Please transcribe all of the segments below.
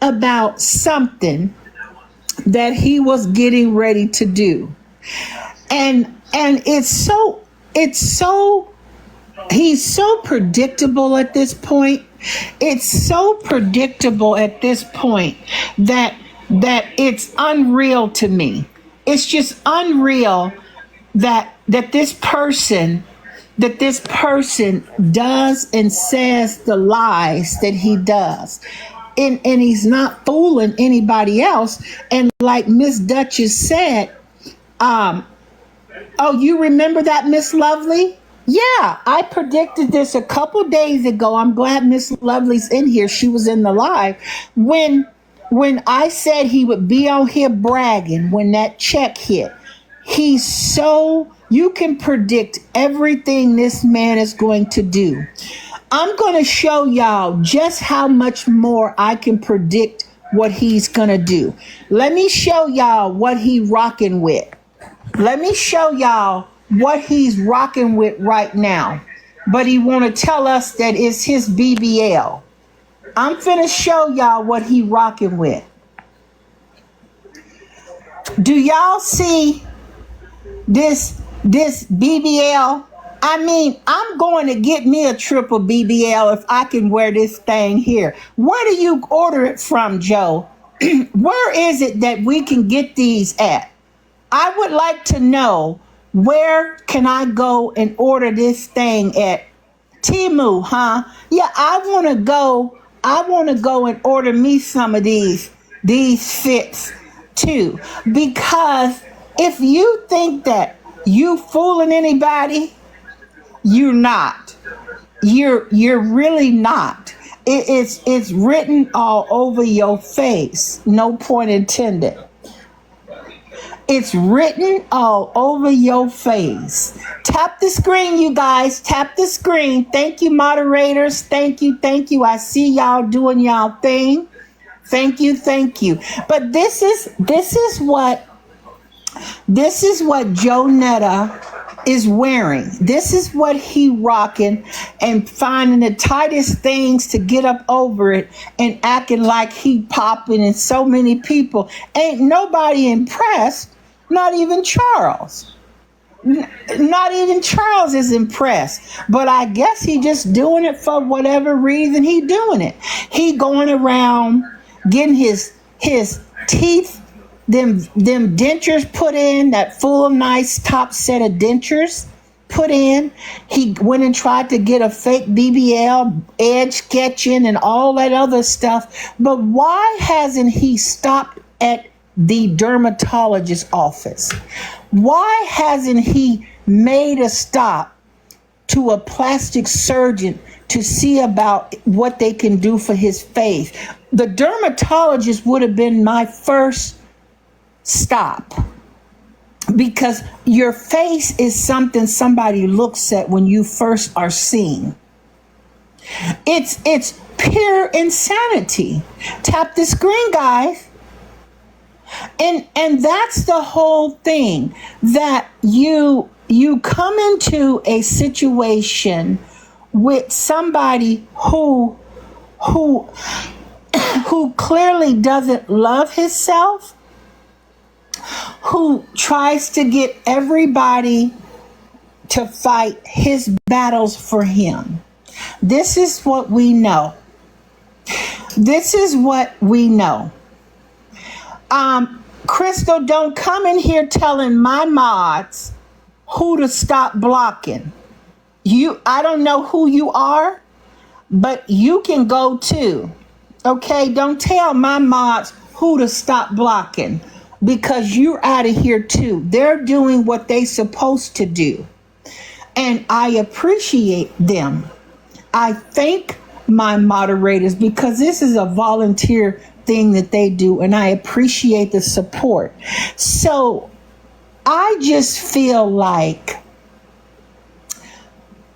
about something that he was getting ready to do. And it's so he's so predictable at this point. It's so predictable at this point that it's unreal to me. It's just unreal that this person does and says the lies that he does. And he's not fooling anybody else. And like Miss Duchess said, oh, you remember that, Miss Lovely? Yeah, I predicted this a couple days ago. I'm glad Miss Lovely's in here. She was in the live when I said he would be on here bragging when that check hit. You can predict everything this man is going to do. I'm going to show y'all just how much more I can predict what he's going to do. Let me show y'all what he rocking with. Let me show y'all what he's rocking with right now. But he want to tell us that it's his BBL. I'm finna show y'all what he rocking with. Do y'all see this BBL? I mean, I'm going to get me a triple BBL if I can wear this thing here. Where do you order it from, Joe? Where is it that we can get these at? I would like to know, where can I go and order this thing at? Temu, huh? Yeah, I want to go and order me some of these fits too. Because if you think that you fooling anybody, you're not. You're really not. It's written all over your face. No point intended. It's written all over your face. Tap the screen, you guys. Tap the screen. Thank you, moderators. Thank you. I see y'all doing y'all thing. Thank you. But this is what Joe Netta is wearing. This is what he rocking and finding the tightest things to get up over it and acting like he popping and so many people. Ain't nobody impressed. Not even Charles. Not even Charles is impressed. But I guess he just doing it for whatever reason he doing it. He going around getting his teeth, them dentures put in, that full nice top set of dentures put in. He went and tried to get a fake BBL, edge sketching and all that other stuff. But why hasn't he stopped at the dermatologist's office? Why hasn't he made a stop to a plastic surgeon to see about what they can do for his face? The dermatologist would have been my first stop, because your face is something somebody looks at when you first are seen. It's pure insanity. Tap the screen, guys. And that's the whole thing, that you come into a situation with somebody who clearly doesn't love himself, who tries to get everybody to fight his battles for him. This is what we know. Crystal, don't come in here telling my mods who to stop blocking. I don't know who you are, but you can go too. Okay, don't tell my mods who to stop blocking, because you're out of here too. They're doing what they supposed to do. And I appreciate them. I thank my moderators, because this is a volunteer thing that they do, and I appreciate the support. So I just feel like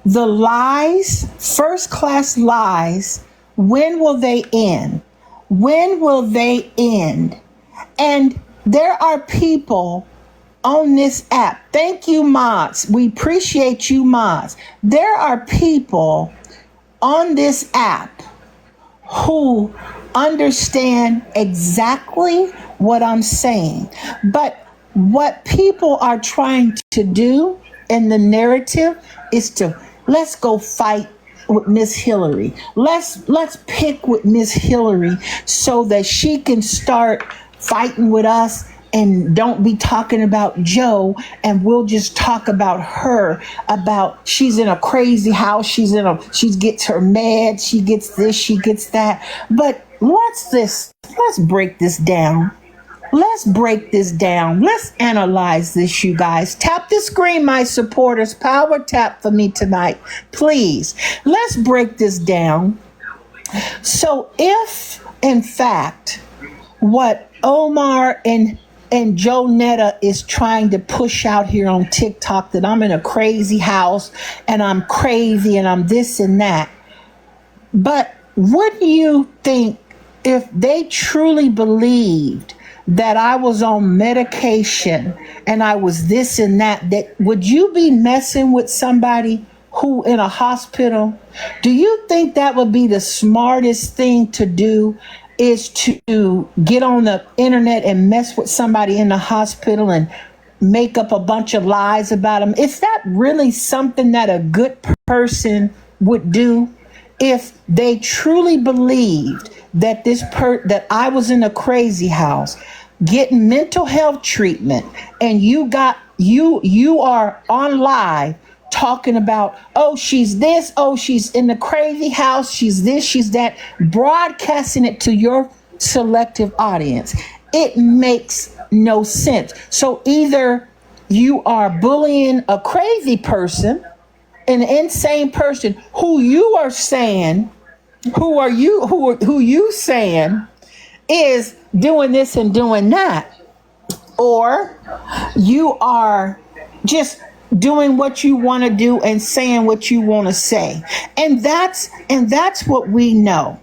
the lies, first class lies, when will they end? When will they end? And there are people on this app. Thank you, mods. We appreciate you, mods. There are people on this app who understand exactly what I'm saying. But what people are trying to do in the narrative is to, let's go fight with Miss Hillary. Let's pick with Miss Hillary so that she can start fighting with us and don't be talking about Joe, and we'll just talk about her, about she's in a crazy house, she gets her mad, she gets this, she gets that. But let's break this down. Let's break this down. Let's analyze this, you guys. Tap the screen, my supporters. Power tap for me tonight, please. Let's break this down. So if, in fact, what Omar and Joe Netta is trying to push out here on TikTok, that I'm in a crazy house and I'm crazy and I'm this and that. But what do you think if they truly believed that I was on medication and I was this and that would you be messing with somebody who in a hospital? Do you think that would be the smartest thing to do, is to get on the internet and mess with somebody in the hospital and make up a bunch of lies about them? Is that really something that a good person would do? If they truly believed that that I was in a crazy house getting mental health treatment, and you are on live talking about, oh, she's this, oh, she's in the crazy house, she's this, she's that, broadcasting it to your selective audience, it makes no sense. So either you are bullying a crazy person, an insane person who you are saying, who you saying is doing this and doing that, or you are just doing what you want to do and saying what you want to say. And that's what we know.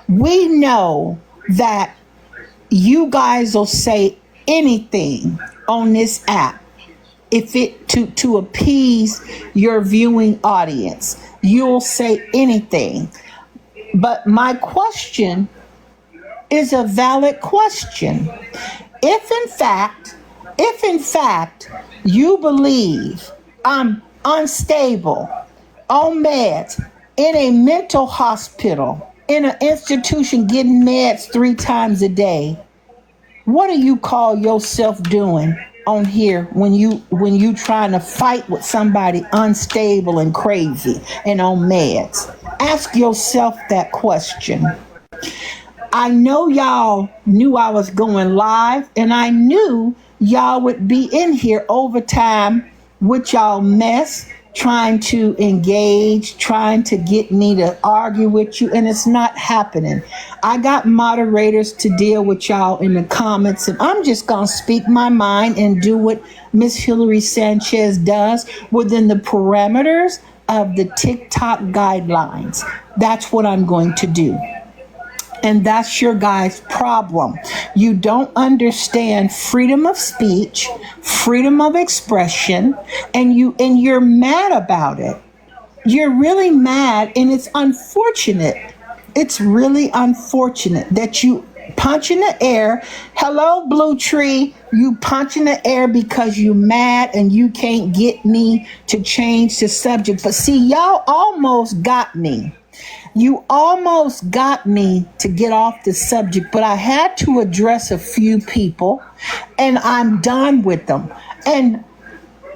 We know that you guys will say anything on this app if it to appease your viewing audience. You'll say anything. But my question is a valid question. If in fact you believe I'm unstable, on meds, in a mental hospital, in an institution getting meds 3 times a day, what do you call yourself doing on here when you trying to fight with somebody unstable and crazy and on meds? Ask yourself that question. I know y'all knew I was going live, and I knew y'all would be in here over time with y'all mess, trying to engage, trying to get me to argue with you, and it's not happening. I got moderators to deal with y'all in the comments, and I'm just going to speak my mind and do what Miss Hillary Sanchez does within the parameters of the TikTok guidelines. That's what I'm going to do. And that's your guys' problem. You don't understand freedom of speech, freedom of expression, and you're mad about it. You're really mad, and it's unfortunate. It's really unfortunate that you punch in the air. Hello, Blue Tree. You punch in the air because you mad and you can't get me to change the subject. But see, y'all almost got me. You almost got me to get off the subject, but I had to address a few people, and I'm done with them. And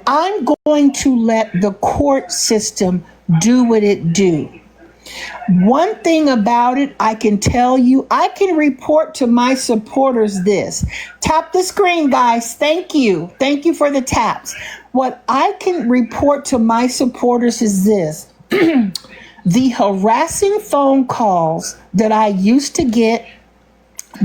I'm going to let the court system do what it do. One thing about it, I can tell you, I can report to my supporters this. Tap the screen, guys. Thank you. Thank you for the taps. What I can report to my supporters is this. The harassing phone calls that I used to get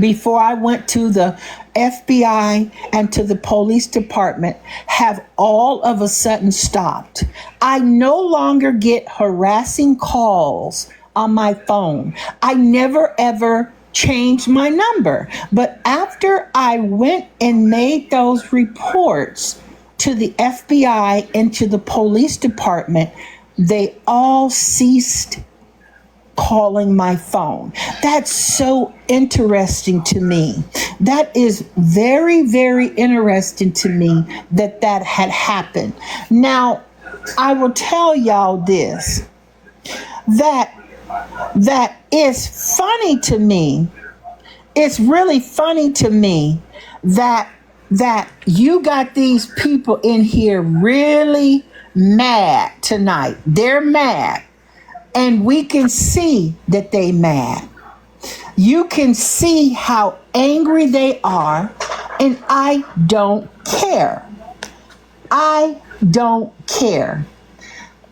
before I went to the FBI and to the police department have all of a sudden stopped. I no longer get harassing calls on my phone. I never ever changed my number. But after I went and made those reports to the FBI and to the police department, they all ceased calling my phone. That's so interesting to me. That is very, very interesting to me that that had happened. Now, I will tell y'all this, that that is funny to me. It's really funny to me that you got these people in here really mad tonight. They're mad. And we can see that they mad. You can see how angry they are, and I don't care. I don't care.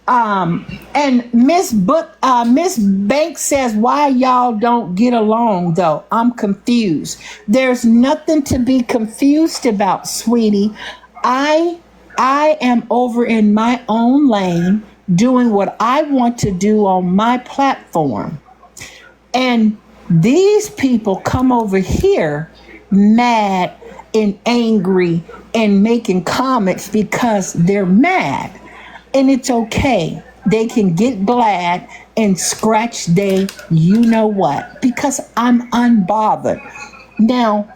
And Miss Banks says, "Why y'all don't get along though?" I'm confused. There's nothing to be confused about, sweetie. I am over in my own lane doing what I want to do on my platform. And these people come over here mad and angry and making comments because they're mad. And it's okay. They can get glad and scratch they you know what, because I'm unbothered. Now,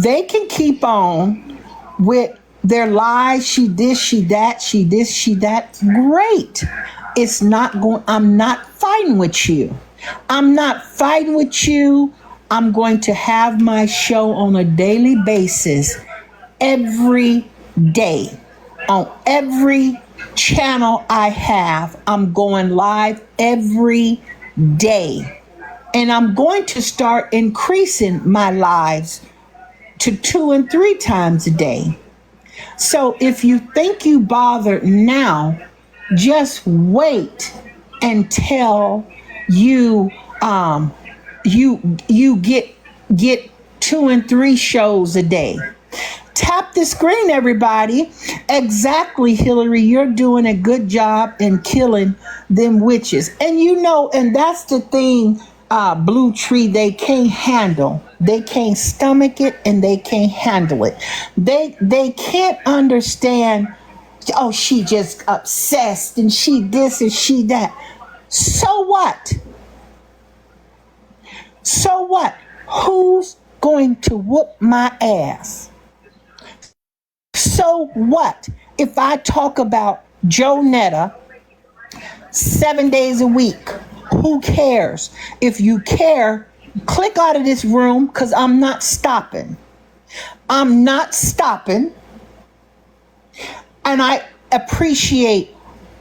they can keep on with their lies. She this, she that, she this, she that. Great. It's not going, I'm not fighting with you. I'm not fighting with you. I'm going to have my show on a daily basis every day. On every channel I have, I'm going live every day. And I'm going to start increasing my lives to 2 and 3 times a day. So if you think you bothered now, just wait until you get 2 and 3 shows a day. Tap the screen, everybody. Exactly, Hillary. You're doing a good job in killing them witches. And you know, and that's the thing, Blue Tree, they can't handle. They can't stomach it and they can't handle it. They can't understand, oh, she just obsessed and she this and she that. So what? So what? Who's going to whoop my ass? So what if I talk about Jonetta 7 days a week? Who cares? If you care, click out of this room, because I'm not stopping. I'm not stopping. And I appreciate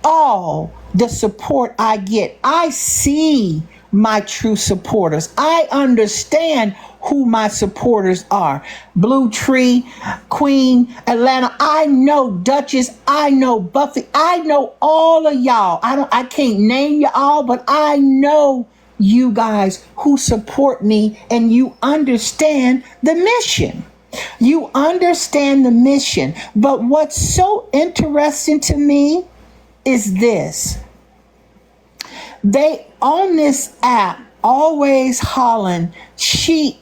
all the support I get. I see my true supporters. I understand who my supporters are. Blue Tree, Queen, Atlanta. I know Duchess. I know Buffy. I know all of y'all. I can't name you all, but I know you guys who support me, and you understand the mission. You understand the mission. But what's so interesting to me is this. They on this app always hollering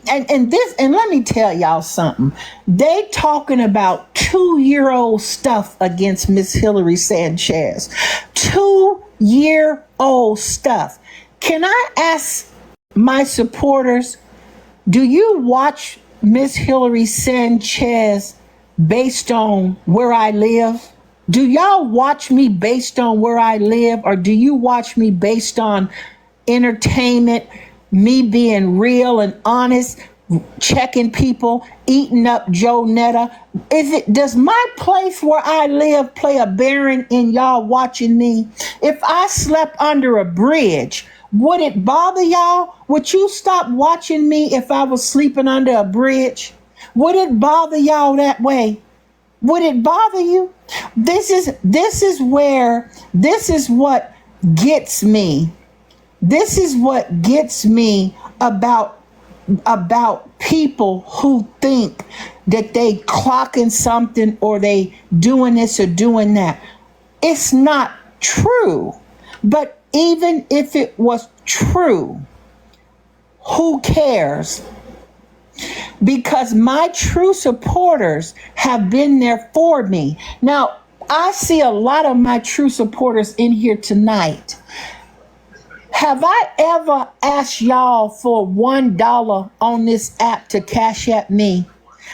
and let me tell y'all something. They talking about 2-year-old stuff against Miss Hillary Sanchez. 2-year-old stuff. Can I ask my supporters, do you watch Miss Hillary Sanchez based on where I live? Do y'all watch me based on where I live, or do you watch me based on entertainment, me being real and honest, checking people, eating up Jonetta? Does my place where I live play a bearing in y'all watching me? If I slept under a bridge, would it bother y'all? Would you stop watching me if I was sleeping under a bridge? Would it bother y'all that way? Would it bother you? This is what gets me. This is what gets me about people who think that they clocking something or they doing this or doing that. It's not true. But even if it was true, who cares? Because my true supporters have been there for me. Now, I see a lot of my true supporters in here tonight. Have I ever asked y'all for $1 on this app to cash at me?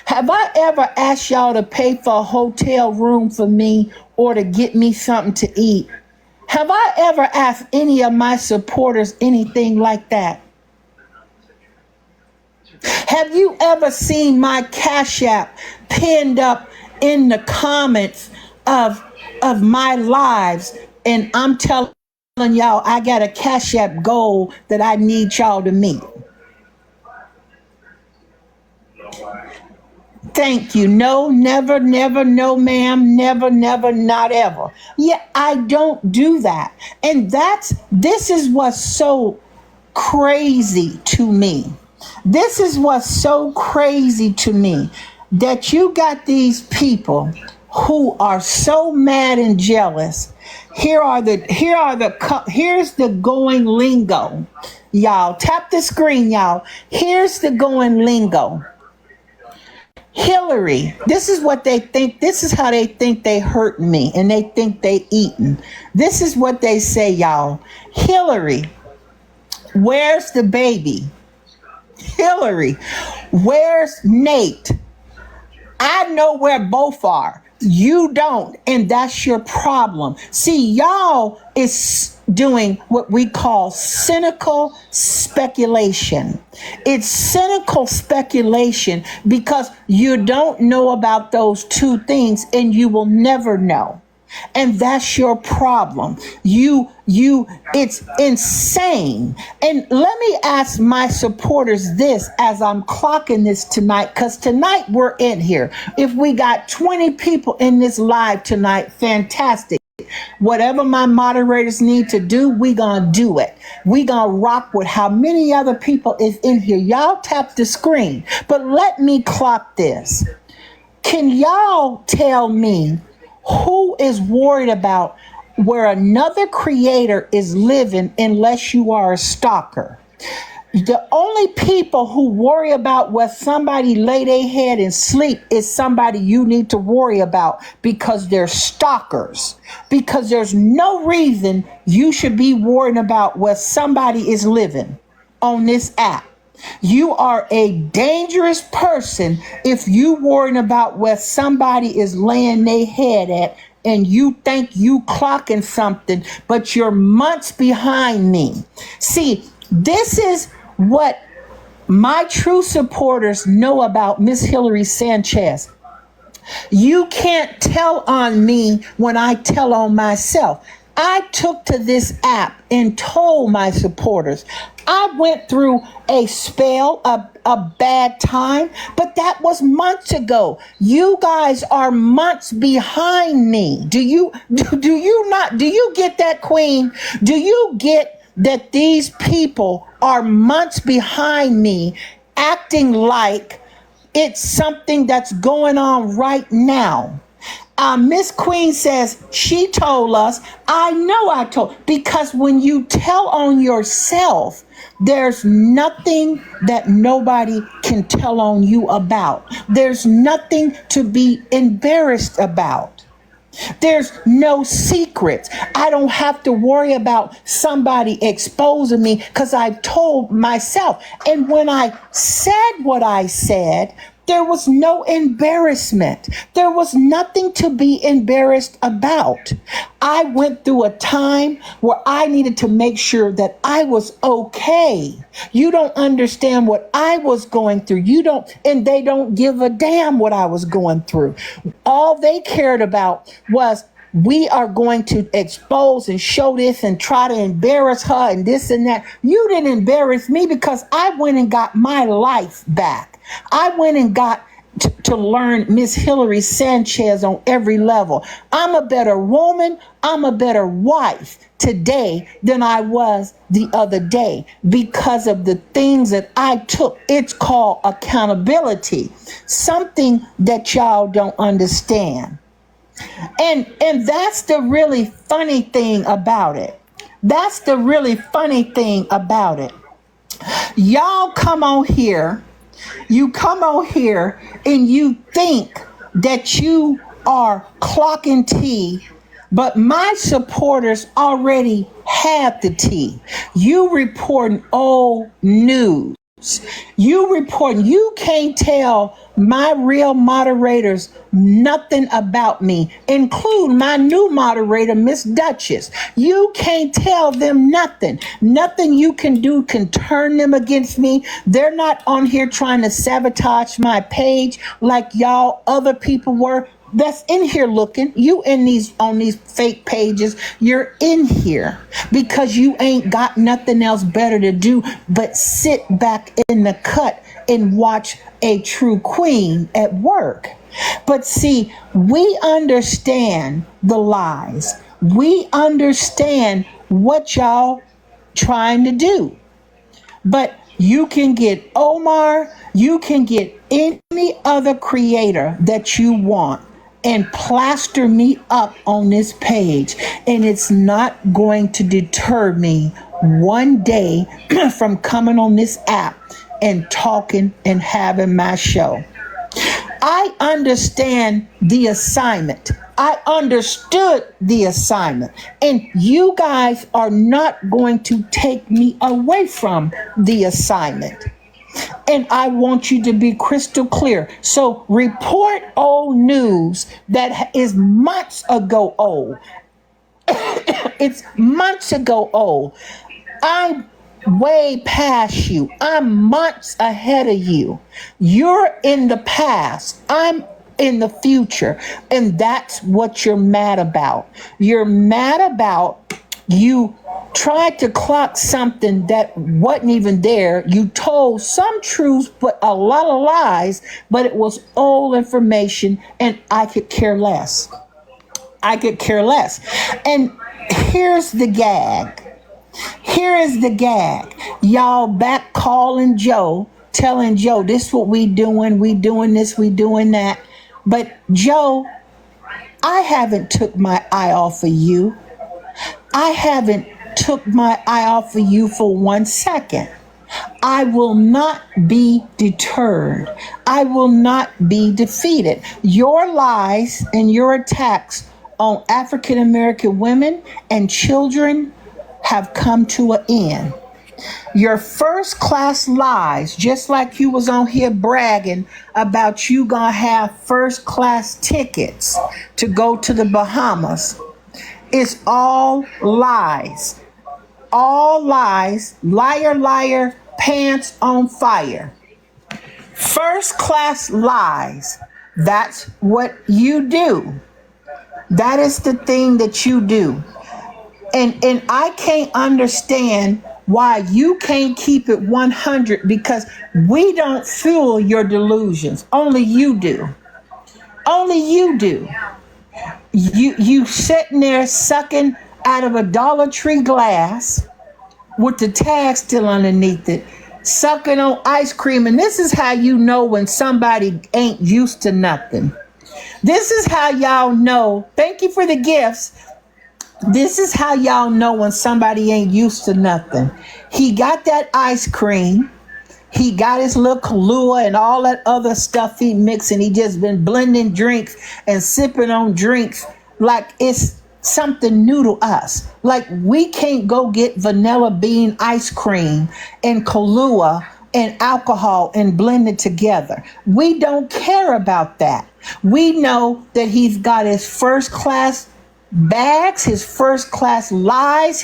Have I ever asked y'all to pay for a hotel room for me or to get me something to eat? Have I ever asked any of my supporters anything like that? Have you ever seen my Cash App pinned up in the comments of my lives? And I'm telling y'all, I got a Cash App goal that I need y'all to meet. Thank you. No, never, never, no, ma'am, never, never, not ever. Yeah, I don't do that. And this is what's so crazy to me. This is what's so crazy to me, that you got these people who are so mad and jealous. Here's the going lingo. Y'all tap the screen, y'all. Here's the going lingo. Hillary, this is what they think. This is how they think they hurting me, and they think they eating. This is what they say, y'all. Hillary, where's the baby? Hillary, where's Nate? I know where both are. You don't, and that's your problem. See, y'all is doing what we call cynical speculation. It's cynical speculation because you don't know about those two things, and you will never know. And that's your problem. It's insane. And let me ask my supporters this as I'm clocking this tonight, because tonight we're in here. If we got 20 people in this live tonight, fantastic. Whatever my moderators need to do, we gonna do it. We gonna rock with how many other people is in here. Y'all tap the screen, but let me clock this. Can y'all tell me who is worried about where another creator is living unless you are a stalker? The only people who worry about where somebody lay their head and sleep is somebody you need to worry about, because they're stalkers. Because there's no reason you should be worrying about where somebody is living on this app. You are a dangerous person if you worrying about where somebody is laying their head at, and you think you clocking something, but you're months behind me. See, this is what my true supporters know about Miss Hillary Sanchez. You can't tell on me when I tell on myself. I took to this app and told my supporters I went through a spell, a bad time, but that was months ago. You guys are months behind me. Do you get that, Queen? Do you get that these people are months behind me, acting like it's something that's going on right now? Miss Queen says she told us. I know I told, because when you tell on yourself, there's nothing that nobody can tell on you about. There's nothing to be embarrassed about. There's no secrets. I don't have to worry about somebody exposing me because I've told myself. And when I said what I said, there was no embarrassment. There was nothing to be embarrassed about. I went through a time where I needed to make sure that I was okay. You don't understand what I was going through. You don't, and they don't give a damn what I was going through. All they cared about was, we are going to expose and show this and try to embarrass her and this and that. You didn't embarrass me because I went and got my life back. I went and got to learn Miss Hillary Sanchez on every level. I'm a better woman. I'm a better wife today than I was the other day because of the things that I took. It's called accountability, something that y'all don't understand. And that's the really funny thing about it. That's the really funny thing about it. Y'all come on here. You come on here and you think that you are clocking tea But my supporters already have the tea. You reporting old news. You reporting, you can't tell my real moderators nothing about me, include my new moderator, Miss Duchess. You can't tell them nothing. Nothing you can do can turn them against me. They're not on here trying to sabotage my page like y'all other people were that's in here looking. You in these on these fake pages, you're in here because you ain't got nothing else better to do but sit back in the cut and watch a true queen at work. But see, we understand the lies. We understand what y'all trying to do. But you can get Omar, you can get any other creator that you want and plaster me up on this page, and it's not going to deter me one day from coming on this app and talking and having my show. I understand the assignment. I understood the assignment. And you guys are not going to take me away from the assignment. And I want you to be crystal clear. So report old news that is months ago old. It's months ago old. I'm way past you. I'm months ahead of you. You're in the past. I'm in the future. And that's what you're mad about. You're mad about you tried to clock something that wasn't even there. You told some truths, but a lot of lies, but it was old information, and I could care less. I could care less. And here's the gag. Here is the gag. Y'all back calling Joe, telling Joe, this is what we doing this, we doing that. But Joe, I haven't took my eye off of you. I haven't took my eye off of you for 1 second. I will not be deterred. I will not be defeated. Your lies and your attacks on African American women and children have come to an end. Your first class lies, just like you was on here bragging about you gonna have first class tickets to go to the Bahamas, it's all lies. All lies. Liar, liar, pants on fire. First class lies. That's what you do. That is the thing that you do. And I can't understand why you can't keep it 100, because we don't fuel your delusions. Only you do. Only you do. You sitting there sucking out of a Dollar Tree glass with the tag still underneath it, sucking on ice cream. And this is how you know when somebody ain't used to nothing. This is how y'all know. Thank you for the gifts. This is how y'all know when somebody ain't used to nothing. He got that ice cream. He got his little Kahlua and all that other stuff he mixing. He just been blending drinks and sipping on drinks like it's something new to us. Like we can't go get vanilla bean ice cream and Kahlua and alcohol and blend it together. We don't care about that. We know that he's got his first class bags, his first class lies,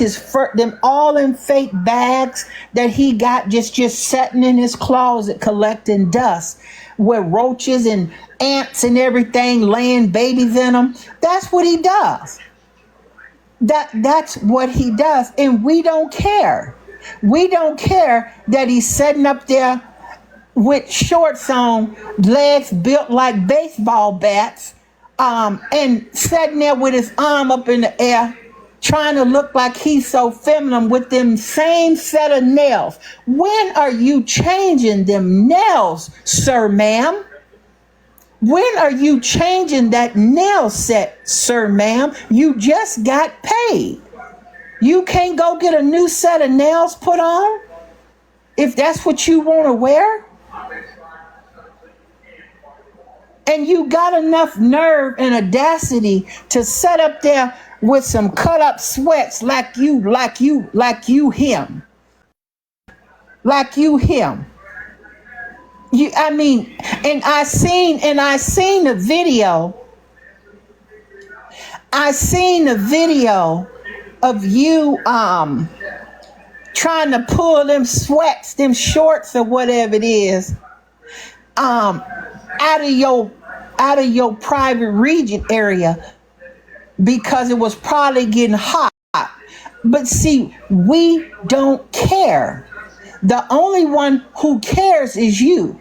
them all in fake bags that he got just sitting in his closet collecting dust with roaches and ants and everything laying babies in them. That's what he does. That's what he does. And we don't care. We don't care that he's sitting up there with shorts on, legs built like baseball bats, and sitting there with his arm up in the air, trying to look like he's so feminine with them same set of nails. When are you changing them nails, sir, ma'am? When are you changing that nail set, sir, ma'am? You just got paid. You can't go get a new set of nails put on if that's what you want to wear? And you got enough nerve and audacity to sit up there with some cut up sweats like you him. You, I mean, and I seen the video. I seen the video of you trying to pull them sweats, them shorts or whatever it is, out of your private region area because it was probably getting hot. But see, we don't care. The only one who cares is you.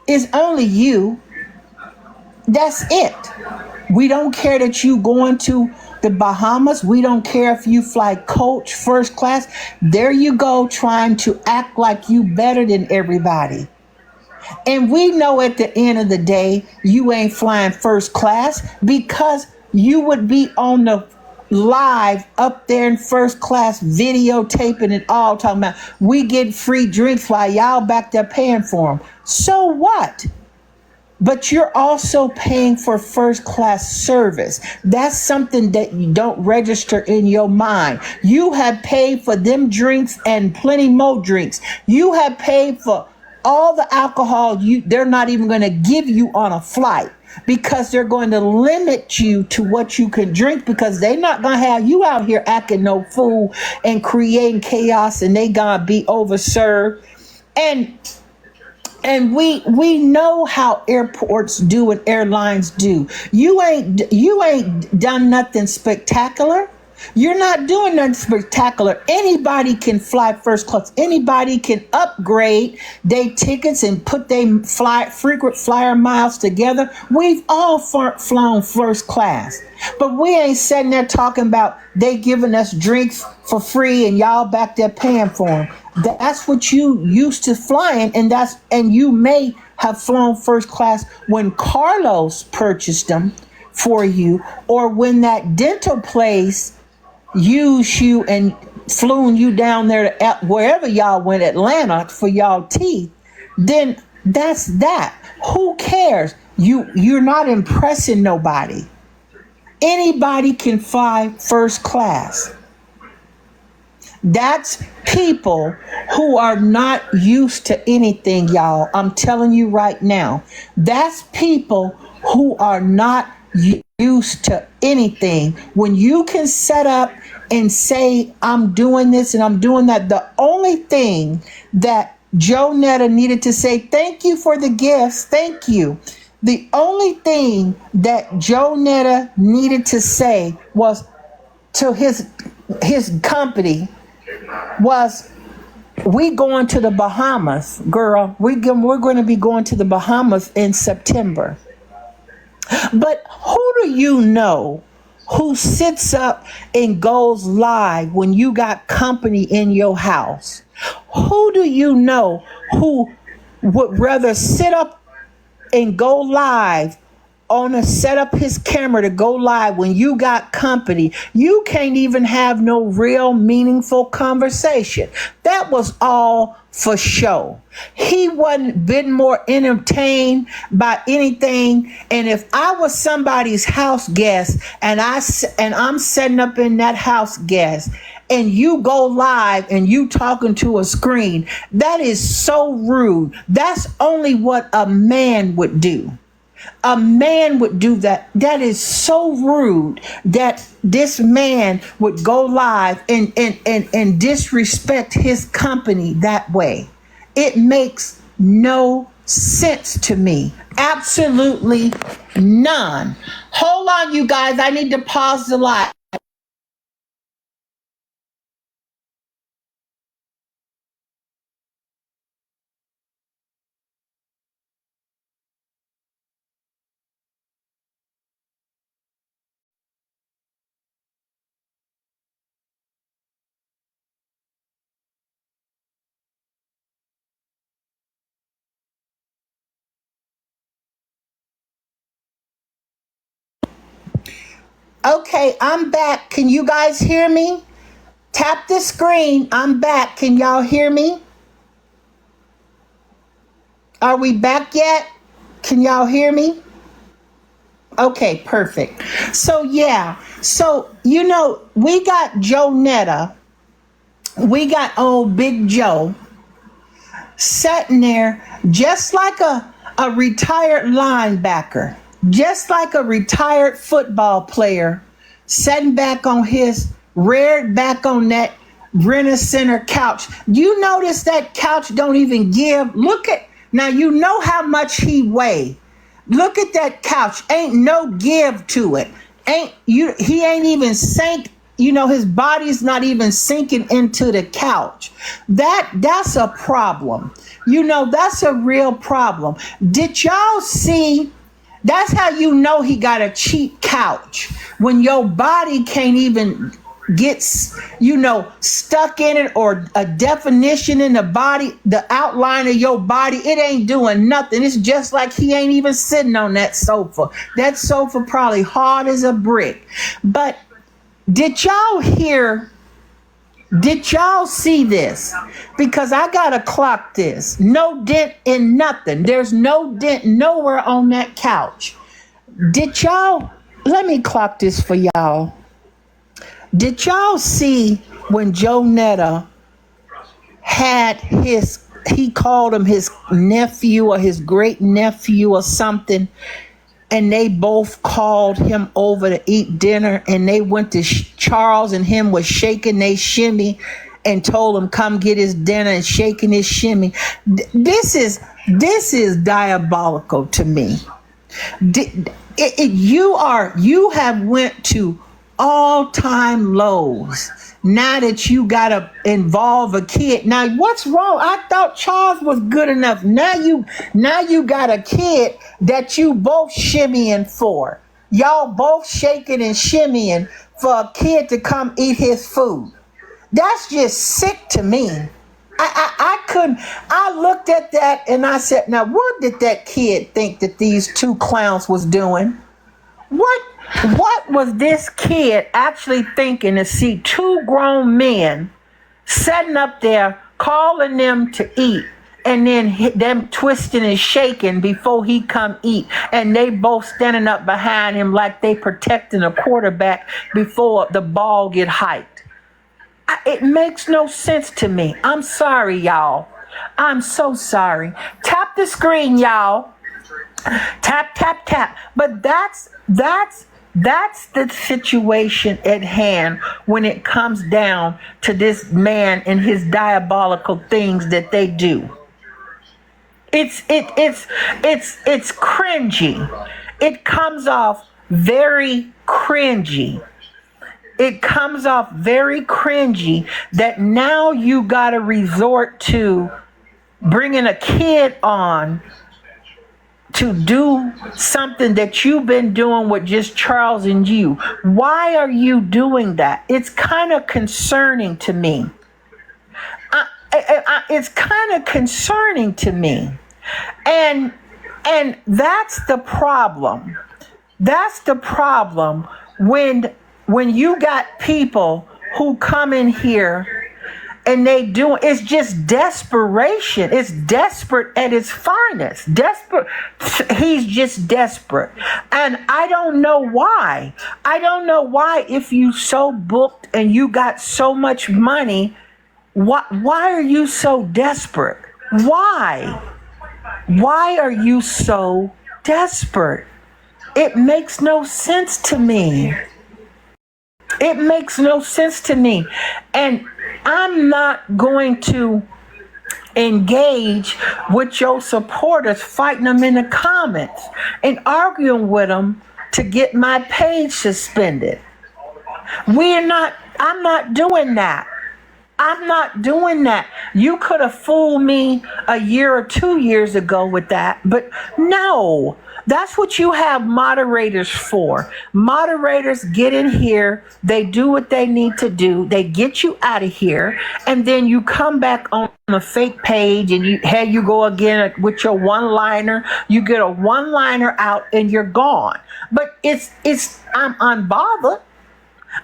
It's only you. That's it. We don't care that you going to the Bahamas. We don't care if you fly coach first class. There you go, trying to act like you better than everybody. And we know at the end of the day, you ain't flying first class because you would be on the live up there in first class videotaping it all, talking about we get free drinks while y'all back there paying for them. So what? But you're also paying for first class service. That's something that you don't register in your mind. You have paid for them drinks and plenty more drinks. You have paid for all the alcohol they're not even going to give you on a flight because they're going to limit you to what you can drink because they're not going to have you out here acting no fool and creating chaos and they going to be overserved. And we know how airports do and airlines do. You ain't done nothing spectacular. You're not doing nothing spectacular. Anybody can fly first class. Anybody can upgrade their tickets and put their frequent flyer miles together. We've all flown first class. But we ain't sitting there talking about they giving us drinks for free and y'all back there paying for them. That's what you used to flying, and you may have flown first class when Carlos purchased them for you, or when that dental place used you and flew you down there to wherever y'all went, Atlanta, for y'all teeth. Then that's that. Who cares? You're not impressing nobody. Anybody can fly first class. That's people who are not used to anything, y'all. I'm telling you right now. That's people who are not used to anything. When you can set up and say, I'm doing this and I'm doing that, the only thing that Joe Netta needed to say, thank you for the gifts, thank you. The only thing that Joe Netta needed to say was to his company was, we going to the Bahamas, girl. We're going to be going to the Bahamas in September. But who do you know who sits up and goes live when you got company in your house? Who do you know who would rather sit up and go live set up his camera to go live when you got company? You can't even have no real meaningful conversation. That was all for show. He wasn't been more entertained by anything. And if I was somebody's house guest and I'm setting up in that house guest and you go live and you talking to a screen, that is so rude. That's only what a man would do. A man would do that. That is so rude that this man would go live and disrespect his company that way. It makes no sense to me. Absolutely none. Hold on, you guys. I need to pause the live. Okay, I'm back. Can you guys hear me? Tap the screen. I'm back. Can y'all hear me? Are we back yet? Can y'all hear me? Okay, perfect. So yeah, So, we got Joe Netta, we got old Big Joe sitting there just like a retired linebacker, just like a retired football player, sitting back on his reared back on that renter center couch. You notice that couch don't even give. Look at now, you know how much he weigh. Look at that couch. Ain't no give to it. He ain't even sank. His body's not even sinking into the couch. That's a problem. That's a real problem. Did y'all see? That's how you know he got a cheap couch. When your body can't even get, stuck in it, or a definition in the body, the outline of your body, it ain't doing nothing. It's just like he ain't even sitting on that sofa. That sofa probably hard as a brick. But did y'all see this? Because I gotta clock this. No dent in nothing. There's no dent nowhere on that couch. Let me clock this for y'all. Did y'all see when Joe Netta had he called him his nephew or his great nephew or something, and they both called him over to eat dinner, and they went to Charles, and him was shaking their shimmy and told him come get his dinner and shaking his shimmy. This is diabolical to me. You have went to all-time lows now that you gotta involve a kid. Now what's wrong? I thought Charles was good enough. Now you got a kid that you both shimmying for. Y'all both shaking and shimmying for a kid to come eat his food. That's just sick to me. I looked at that and I said, now what did that kid think that these two clowns was doing? What was this kid actually thinking to see two grown men sitting up there calling them to eat, and then them twisting and shaking before he come eat, and they both standing up behind him like they protecting a quarterback before the ball get hiked? It makes no sense to me. I'm sorry, y'all. I'm so sorry. Tap the screen, y'all. Tap, tap, tap. But that's the situation at hand when it comes down to this man and his diabolical things that they do. It's cringy. It comes off very cringy. It comes off very cringy that now you got to resort to bringing a kid on to do something that you've been doing with just Charles and you. Why are you doing that? It's kind of concerning to me. It's kind of concerning to me. And that's the problem. That's the problem when you got people who come in here and it's just desperation. It's desperate at its finest. Desperate. He's just desperate. And I don't know why. I don't know why, if you so booked and you got so much money, why are you so desperate? Why? Why are you so desperate? It makes no sense to me. It makes no sense to me. And I'm not going to engage with your supporters, fighting them in the comments and arguing with them to get my page suspended. I'm not doing that. I'm not doing that. You could have fooled me a year or 2 years ago with that, but no. That's what you have moderators for. Moderators get in here, they do what they need to do, they get you out of here, and then you come back on a fake page and here you go again with your one-liner. You get a one-liner out and you're gone. But I'm unbothered.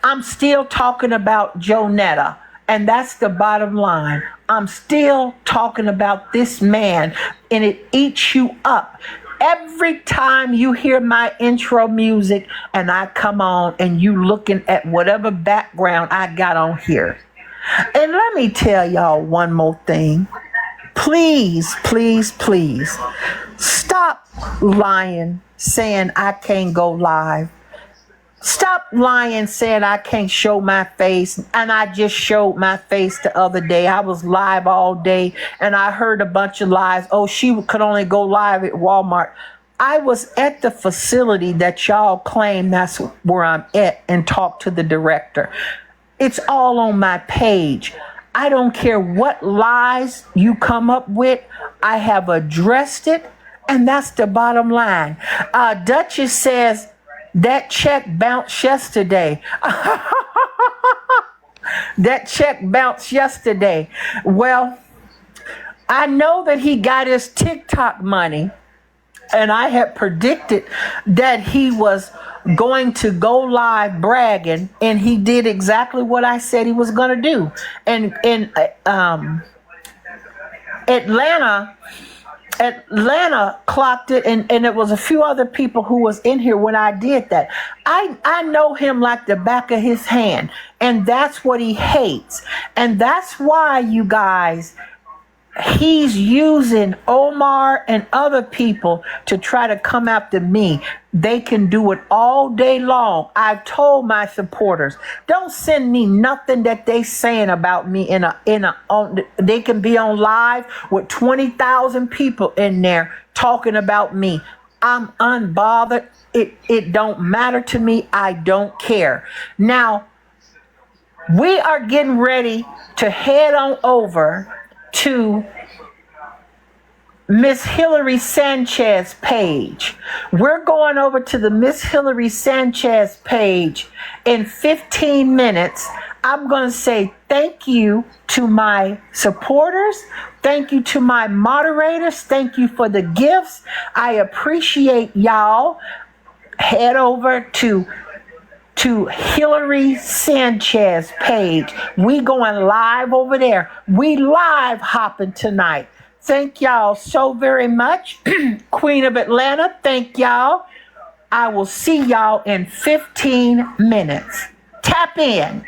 I'm still talking about Joe Netta. And that's the bottom line. I'm still talking about this man, and it eats you up. Every time you hear my intro music and I come on and you looking at whatever background I got on here. And let me tell y'all one more thing. Please, please, please stop lying, saying I can't go live. Stop lying, saying I can't show my face. And I just showed my face the other day. I was live all day and I heard a bunch of lies. Oh, she could only go live at Walmart. I was at the facility that y'all claim that's where I'm at and talk to the director. It's all on my page. I don't care what lies you come up with. I have addressed it, and that's the bottom line. Duchess says that check bounced yesterday. That check bounced yesterday. Well, I know that he got his TikTok money, and I had predicted that he was going to go live bragging, and he did exactly what I said he was going to do. And in Atlanta clocked it, and it was a few other people who was in here when I did that. I know him like the back of his hand, and that's what he hates. And that's why, you guys, he's using Omar and other people to try to come after me. They can do it all day long. I've told my supporters, don't send me nothing that they saying about me they can be on live with 20,000 people in there talking about me. I'm unbothered. It don't matter to me. I don't care. Now, we are getting ready to head on over to Miss Hillary Sanchez page. We're going over to the Miss Hillary Sanchez page in 15 minutes. I'm going to say thank you to my supporters. Thank you to my moderators. Thank you for the gifts. I appreciate y'all. Head over to Hillary Sanchez page. We going live over there. We live hopping tonight. Thank y'all so very much. Queen of Atlanta, thank y'all. I will see y'all in 15 minutes. Tap in.